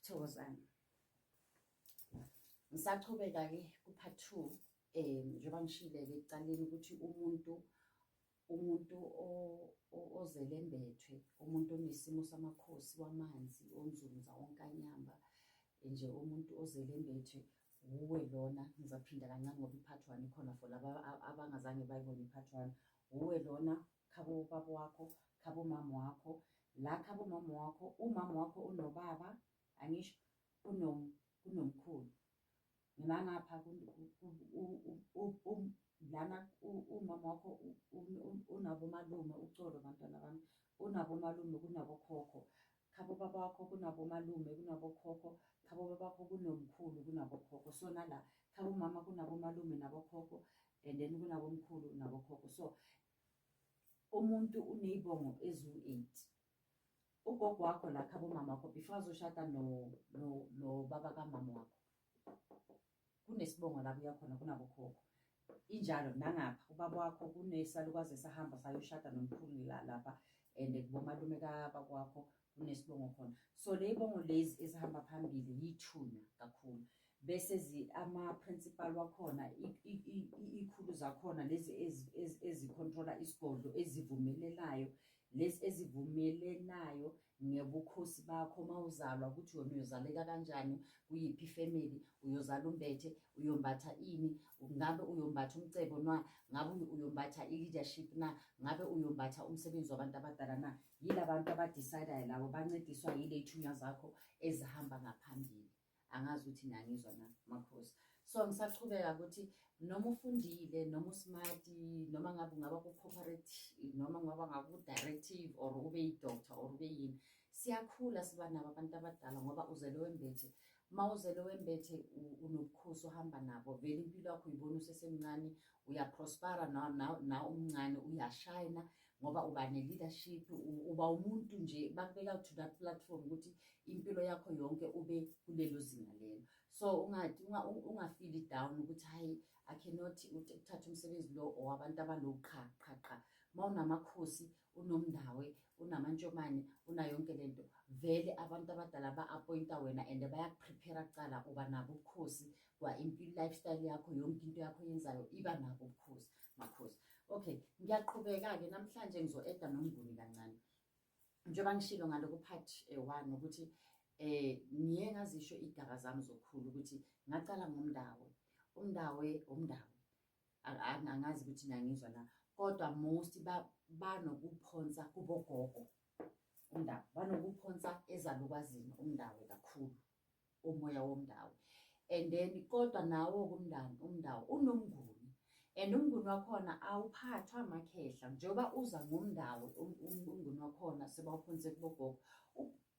Thokozani. Ngisachubeka-ke ku-part 2 njengoba ngishilo-ke ekucaleni ukuthi umuntu ozele embethwe, umuntu onesimo samakhosi wamanzi, onzunza, onkanyamba, nje umuntu ozele embethwe wuwe lona. Ngizaphinda kancane ngoba i-part 1 ikhona for laba abangazange bayibone i-part 1. Wuwe lona, khabo baba wakho, khabo mama wakho. La khabo mama wakho, umama wakho unobaba, angisho kunomkhulu. Nangapha lana umama wakho unabo malume, ucolo bantwana bami, unabo malume, kunabo khokho. Khabo baba wakho kunabo malume, kunabo khokho. Khabo baba wakho kunomkhulu, kunabo khokho. So nala khabo mama kunabo malume nabo khokho, and then kunabo mkhulu nabo khokho. So umuntu uney'bongo eziwu-8. Ugogo wakho la khabo mama wakho before azoshada no baba kamama wakho, kunesibongo la kuya khona kunabo khokho. Injalo nangapha ubaba wakho kunesalukazi esahamba sayoshada nomkhulu lapha, and kubomalume kababa wakho kunesibongo khona. So ley'bongo lezi ezihamba phambili yithunya kakhulu. Bese ama-principal wakhona, ikhulu zakhona lezi ezicontrola isigodlo, ezivumelelayo, lezi ezivumelelayo ngebukhosi bakho mawuzalwa ukuthi wena uyozaleka kanjani, kuyiphi ifemeli, uyozala umbethe, uyombatha ini, ngabe uyombatha umcebo na, ngabe uyombatha i-leadership na, ngabe uyombatha umsebenzi wabantu abadala na. Yila bantu abadecidayo labo, bancediswa yile thunya zakho ezihamba ngaphambili. Angazi ukuthi nangizwa na makhosi. So ngisachubeka ukuthi noma ufundile, noma usmart, noma ngabe ungaba ku-corporate, noma ngaba ngaku-directive, or ube yi-doctor, or ube yini, siyakhula siba nabo abantu abadala ngoba uzele wembethe. Ma uzele wembethe unobukhosi ohamba nabo, vele impilo yakho uyibona usesemncane, uyaprospera na umncane, uyashayina ngoba uba ne-leadership, uba umuntu nje bakubeka to that platform ukuthi impilo yakho yonke ube kulelo zinga lelo. So ungafili down ukuthi hayi I cannot uthatha umsebenzi lo owabantu abalo qha. Ma unamakhosi, unomndawe, unamantshomane, unayonke lento, vele abantu abadala ba-appointa wena and bayakuprepare kucala uba nabo ubukhosi kwa impilo, lifestyle yakho, yonke into yakho yenzayo iba nabo ubukhosi makhosi. Okay, ngiyaqhubeka-ke namhlanje ngizo-eda nomnguni kancane. Njengoba ngishilo ngaloku part 1 ukuthi ngiye ngazisho igaba zami zokukhulu ukuthi ngacala umndawe. Angazi ukuthi nangizwa na, kodwa most banokuphonsa kubogogo umndawo, banokuphonsa ezalukwazini umndawo kakhulu, umoya womndawo. And then kodwa nawo umndawo unomnguni, and umnguni wakhona awuphathwa amakhehla. Njengoba uza ngomndawo umnguni wakhona sebawuphonse kubogogo,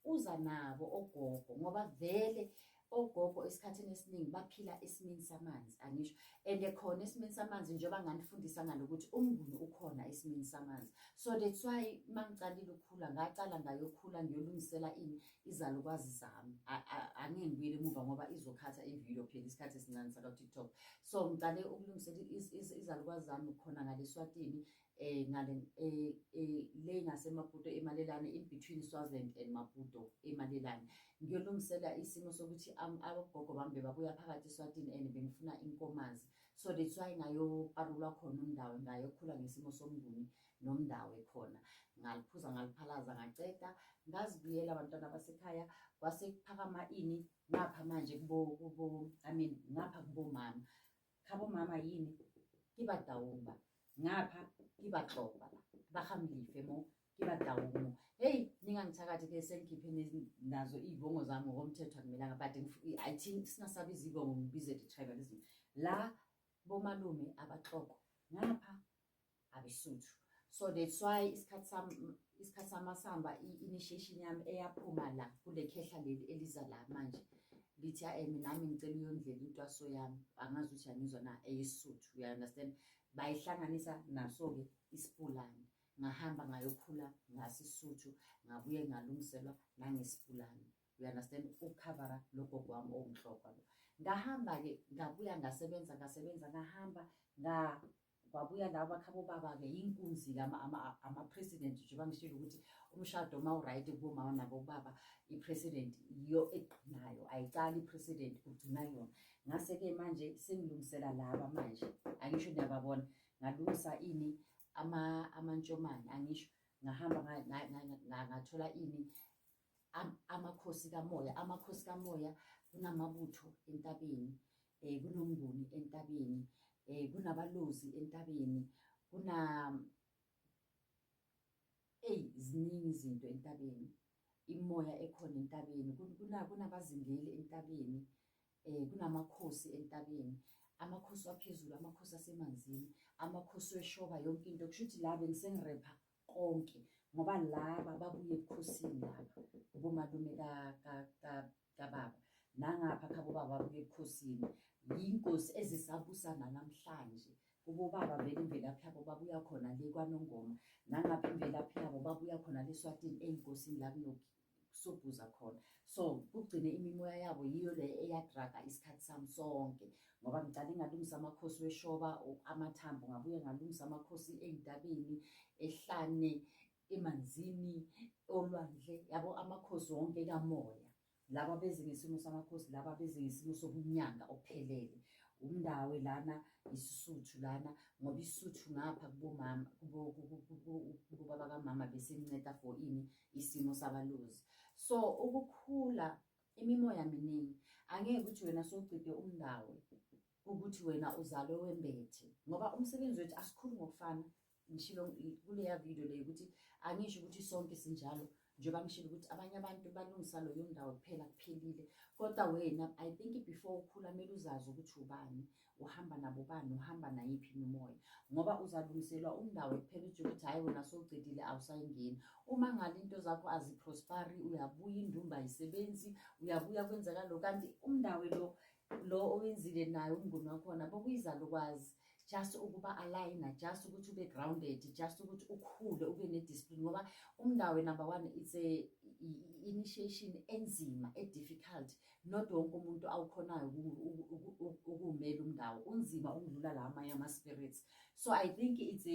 uza nabo ogogo ngoba vele ogogo esikhathini esiningi baphila esimeni samanzi, angisho. And khona esimeni samanzi njengoba nganifundisa ngalokuthi umnguni ukhona esimeni samanzi. So that's why mangicalile ukukhula ngacala ngayokhula ngiyolungisela izalukwazi zami. Angeke ngibuyele emuva ngoba izokhatha ividiyo phela isikhathi esincane saka-TikTok. So ngicale ukulungisela izalukwazi zami khona ngaleSwatini, le ngaseMaputo eMalelane, in between Swaziland and Maputo eMalelane. Ngiyolungisela isimo sokuthi abogogo bami babuya phakathi eSwatini and bengifuna inkomazi. So that's why ngayoparulwa khona umndawo, ngayokhula ngesimo somnguni nomndawo khona. Ngaliphuza ngaliphalaza ngaceda ngazibuyela abantwana basekhaya, kwasekuphakama ini ngapha manje ngapha kubo mama. Khabo mama yini kibadawumba, ngapha kibaxoba la bahamlife mo kibadawumo. Hey, ningangithakathi ke sengikhiphe nazo iy'bongo zami ngokomthetho akumelanga, but I think singasabi izibongo ngibize the-tribalism. La bomalume abaxoko, ngapha abesuthu. So that's why isikhathi sami sihamba, i-initiation yami eyaphuma la kule khehla leli eliza la manje lithi nami ngicela uyondlela intwaso yami, angazi ukuthi angizwa na, eyesuthu, you understand. Bayihlanganisa naso-ke isipulani, ngahamba ngayokhula ngasisuthu, ngabuye ngalungiselwa nangesipulani, you understand, ukukhavara logogo wami ongihloka lo. Ngahamba-ke ngabuya ngasebenza ngahamba kwabuya laba khabo baba-ke inkunzi-ke ama-president njengoba ngishilo ukuthi umshado ma-right kubomama nabobaba i-president yiyo egqinayo ayicali i-president kugcina yona. Ngase-ke manje sengilungisela laba manje angisho niyababona ngalungisa ini amantshomane angisho ngahamba ngathola ini amakhosi kamoya. Amakhosi kamoya kunamabutho entabeni, kunomnguni entabeni, kunabalozi entabeni, ziningi izinto entabeni, imoya ekhona entabeni, kunabazingeli entabeni, kunamakhosi entabeni, amakhosi waphezulu, amakhosi asemanzini, amakhosi weshoba, yonke into. Kusho ukuthi la bengisengirepha konke ngoba laba babuye ebukhosini laba ubomalume kababa nangapha khabo baba babuye ebukhosini, yinkosi ezisabusana namhlanje. Ubobaba vele imvelaphi yabo babuya khona le kwaNongoma, nangapha imvelaphi yabo babuya khona le Swatini ey'nkosini la kunokusobhuza khona. So kugcine imimoya yabo yiyo le eyadraga isikhathi sami sonke ngoba ngicale ngalungisa amakhosi weshoba amathambo, ngabuye ngalungisa amakhosi ey'ntabeni, ehlane, emanzini, olwandle, yabo amakhosi wonke kamoya. Laba beze ngesimo samakhosi, laba beze ngesimo sobunyanga ophelele. Umndawe lana isisuthu lana ngoba isisuthu ngapha kubomama kubobaba kamama besemnceda for ini isimo sabalozi. So ukukhula imimoya miningi, angeke ukuthi wena sowucide umndawo ukuthi wena uzalwe wembethe ngoba umsebenzi wethu asikhulu ngokufana. Ngishilo kuleya video leyo ukuthi angisho ukuthi sonke sinjalo njengoba ngishilo ukuthi abanye abantu balungisa loyo ndawo kuphela kuphelile, kodwa wena I think before ukhula kumele uzazi ukuthi ubani, uhamba nabo bani, uhamba nayiphi imimoya ngoba uzalungiselwa umndawo kuphela ukuthi hhayi wena sowucedile awusayingeni. Uma ngale into zakho aziprospari uyabuya indumba ayisebenzi, uyabuya kwenzeka lo, kanti umndawo lo owenzile nayo umnguni wakhona bokuyizalo kwazi just ukuba aligner, just ukuthi ube grounded, just ukuthi ukhule ube ne-discipline ngoba umndawo number one it's a initiation enzima difficult. Not wonke umuntu awukhonayo ukuwumela umndawo, unzima ukudlula la amanye ama-spirits. So I think it's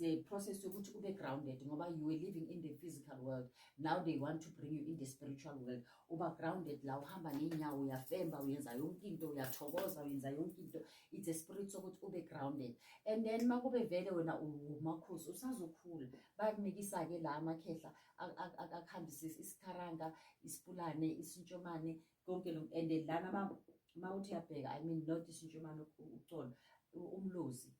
a process yokuthi ube grounded ngoba you were living in the physical world, now they want to bring you in the spiritual world. Uba grounded la uhamba ngeenyawo, uyafemba, uyenza yonke into, uyathokoza, uyenza yonke into. It's a spirit sokuthi ube grounded. And then makube vele wena umakhosi usazokhula bakunikisa-ke la amakhehla akuhambise isikharanga, isipulane, isintshomane, konke lo. And lana mawuthi uyabheka, I mean not isintshomane ucolo, umlozi,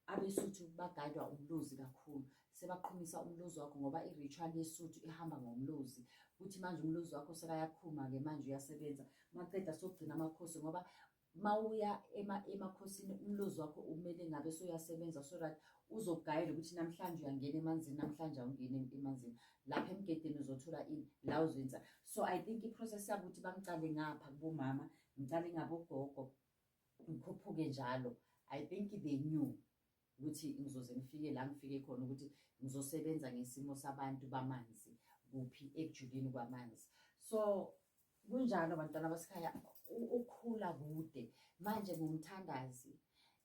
abeSuthu bagadwa umlozi kakhulu, sebaqhumisa umlozi wakho ngoba i-ritual yeSuthu ihamba ngomlozi. Kuthi manje umlozi wakho sekayaqhuma-ke manje uyasebenza, maqeda sokugcina amakhosi ngoba mawuya emakhosini umlozi wakho umele ngabe soyasebenza so that uzogayela ukuthi namhlanje uyangena emanzini, namhlanje awungeni emanzini, lapha emgedeni uzothola ini la uzoyenza. So I think i-process yabo ukuthi bangicale ngapha kubomama, ngicale ngabogogo, ngikhuphuke njalo. I think they knew ukuthi ngizoze ngifike la ngifike khona ukuthi ngizosebenza ngesimo sabantu bamanzi kuphi ekujuleni kwamanzi. So kunjalo bantwana basekhaya, ukukhula kude manje ngumthandazi,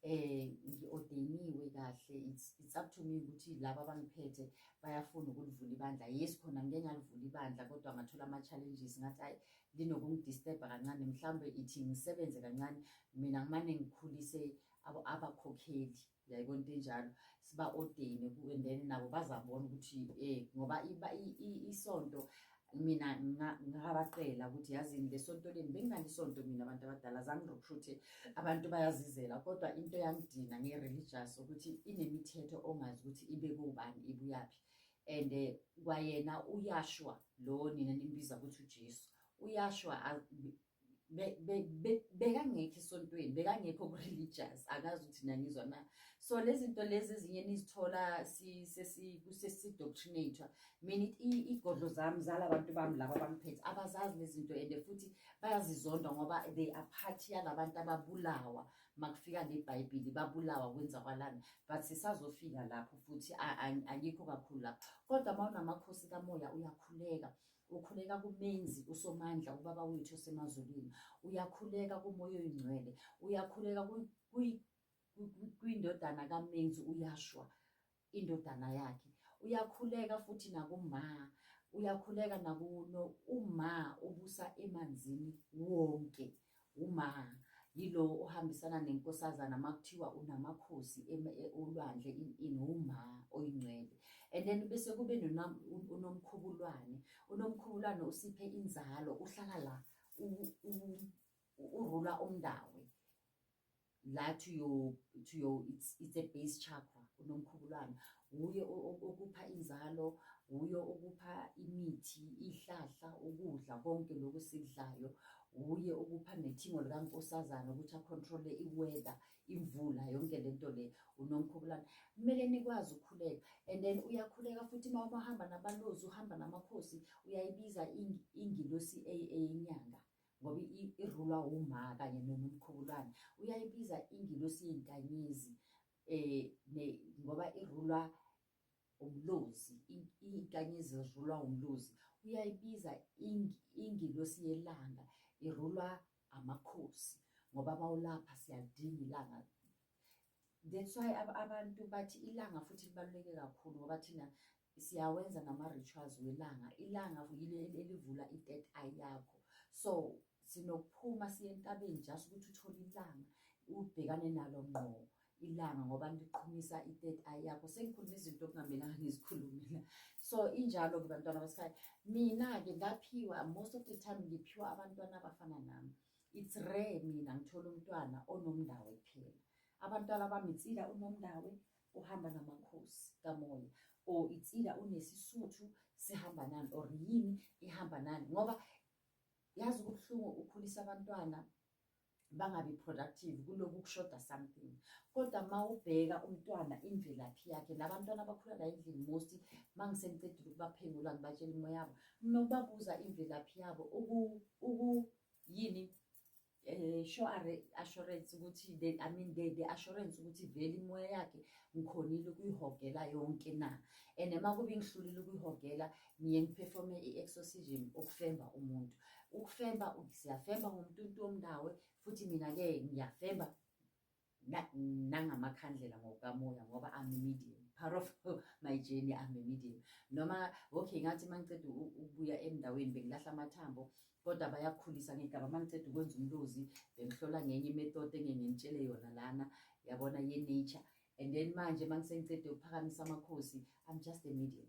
ngi-ordeniwe kahle. It's up to me ukuthi laba abangiphethe bayafuna ukulivula ibandla. Yes khona ngike ngalivula ibandla kodwa ngathola ama-challenges ngathi hayi linokungidisturba kancane, mhlawumbe ithi ngisebenze kancane mina ngimane ngikhulise abakhokheli, yayibona into enjalo, siba-ordene and then nabo bazabona ukuthi ngoba isonto mina ngabaqela ukuthi yazini le sonto leni benginganisonto mina abantu abadala, zange ngirecruite abantu bayazizela, kodwa into yangidina nge-religious ukuthi inemithetho ongazi ukuthi ibe kubani ibuyaphi. And kwayena uYashua lo nina nimbiza ukuthi uJesu, uYashua bekangekho esontweni, bekangekho ku-religious, akazi ukuthi nangizwa na. So lezi zinto lezi ezinye nizithola sesi-doctrinator, mina igodlo zami zala bantu bami laba bangiphethe abazazi lezi zinto and futhi bayazizonda ngoba they are part yalabantu ababulawa makufika neBhayibheli, babulawa kwenza kwalana, but sisazofika lapho futhi angikho kakhulu lapho. Kodwa mawunamakhosi kamoya uyakhuleka, ukhuleka kumenzi uSomandla ubaba wethu osemazulwini, uyakhuleka kumoya oyingcwele, uyakhuleka kwindodana kaMenzi uyashwa indodana yakhe. Uyakhuleka futhi nakuma, uyakhuleka nakuno uma ubusa emanzini wonke. Uma yilo ohambisana nenkosazana makuthiwa unamakhosi olwandle inuma oyingcwele. And then bese kube unomkhubulwane. Unomkhubulwane usiphe inzalo, uhlala la urula umndawe. La to your it's a base chakra. Unomkhubulwane uye okupha inzalo, uye okupha imithi, ihlahla, ukudla konke lokhu sikudlayo, uye okupha nethingo likankosazana ukuthi acontrole iweather, imvula, yonke lento le. Unomkhubulwane kumele nikwazi ukukhuleka. And then uyakhuleka futhi uma uhamba nabalozi, uhamba namakhosi, uyayibiza ingilosi eyenyanga ngoba irulwa uma kanye nomkhubulwane. Uyayibiza ingilosi yenkanyezi ngoba irulwa umlozi, inkanyezi zirulwa umlozi. Uyayibiza ingilosi yelanga, irulwa amakhosi ngoba bawulapha siyalidinga ilanga. That's why abantu bathi ilanga futhi libaluleke kakhulu ngoba thina siyawenza nama-rituals welanga. Ilanga yile elivula i-third eye yakho. So sinokuphuma siye entabeni just ukuthi uthole ilanga, ubhekane nalo ngqo ilanga ngoba liqhumisa i-third eye yakho. Sengikhuluma izinto okungamelanga ngizikhulumile. So injalo ke bantwana basekhaya. Mina-ke ngaphiwa, most of the time ngiphiwa abantwana abafana nami. It's rare mina ngithola umntwana onomndawe kuphela. Abantwana bami itsila unomndawe uhamba namakhosi kamoya, or itsila unesisuthu sihamba nani, or yini ihamba nani. Ngoba yazi kubuhlungu ukhulisa abantwana bangabi productive kuloku kushoda something. Kodwa mawubheka umntwana imvelaphi yakhe, labantwana abakhula la endlini most mangisengicedile ukubaphendula ngibatshela imo yabo, nokubabuza imvelaphi yabo yini assurance ukuthi the assurance ukuthi vele imoya yakhe ngikhonile ukuyihogela yonke na. And uma kube ngihlulile ukuyihogela, ngiye ngiperforme i-exorcism, ukufemba umuntu. Ukufemba siyafemba ngomuntu womndawe, futhi mina-ke ngiyafemba nangamakhandlela ngokamoya ngoba I'm a medium. Part of my journey, I'm a medium. Noma okay ngathi mangiceda ukubuya emndaweni bengilahla amathambo, kodwa bayakhulisa ngegaba. Mangiceda ukwenza umlozi bengihlola ngenye imethod engengitshele yona lana, yabona ye-nature. And then manje mangisengicede ukuphakamisa amakhosi, I'm just a medium.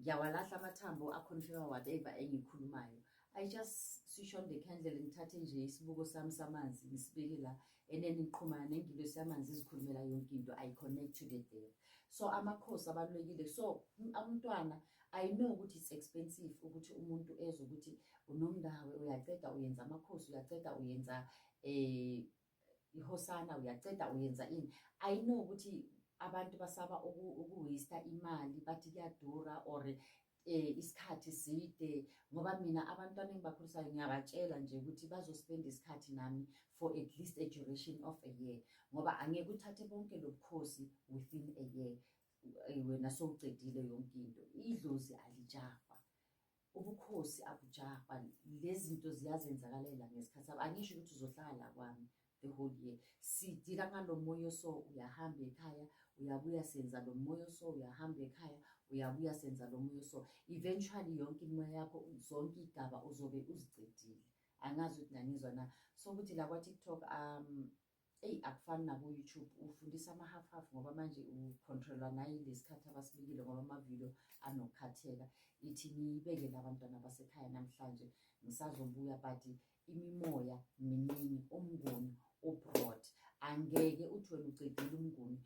Ngiyawalahla amathambo aconfirm whatever engikhulumayo. I just switch on the candle, ngithathe nje isibuko sami samanzi ngisibeke la, and then ngiqhumana nengilosi yamanzi izikhulumela yonke into. I connect to the devil. So amakhosi abalulekile. So umntwana, I know ukuthi it's expensive ukuthi umuntu ezwe ukuthi unomndawe, uyaceda uyenza amakhosi, uyaceda uyenza ihosana, uyaceda uyenza ini. I know ukuthi abantu basaba ukuwaste imali, bathi kuyadura or isikhathi side. Ngoba mina abantwana engibakhulisayo ngiyabatshela nje ukuthi bazospenda isikhathi nami for at least a duration of a year, ngoba angeke uthathe bonke lobukhosi within a year wena sowucedile yonke into. Idlozi alijahwa, ubukhosi abujahwa, lezi zinto ziyazenzakalela ngesikhathi. Angisho ukuthi uzohlala kwami the whole year. Sidila ngalo moyo, so uyahamba ekhaya, uyabuya senza lo moyo, so uyahamba ekhaya, uyabuya senza lo moyo. So eventually yonke imoya yakho, zonke igaba uzobe uzicedile. Angazi ukuthi nanizwa na. So ukuthi la kwa-TikTok akufani naku-YouTube, ufundisa ama-half ngoba manje ucontrolwa nayi lesikhathi abasibikile ngoba amavidiyo anokukhatheka. Ithi niyibeke labantwana basekhaya namhlanje, ngisazobuya but imimoya miningi, umnguni ubroad. Angeke uthi wena ucedile umnguni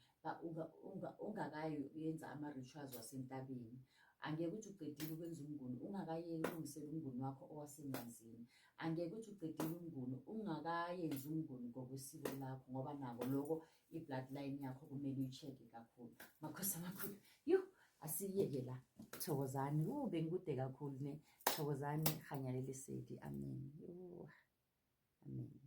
ungakayi uyenza ama-rituals wasentabeni. Angeke uthi ucedile ukwenza umnguni ungakayilungisela umnguni wakho owasemanzini. Angeke uthi ucedile umnguni ungakayenza umnguni ngokwesiko lakho, ngoba nako lokho i-bloodline yakho kumele uyi-check-e kakhulu. Makhosi amakhulu, asiyeke la. Thokozani, bengikude kakhulu ne. Thokozani, Kganyalele Lesedi. Amen. Amen.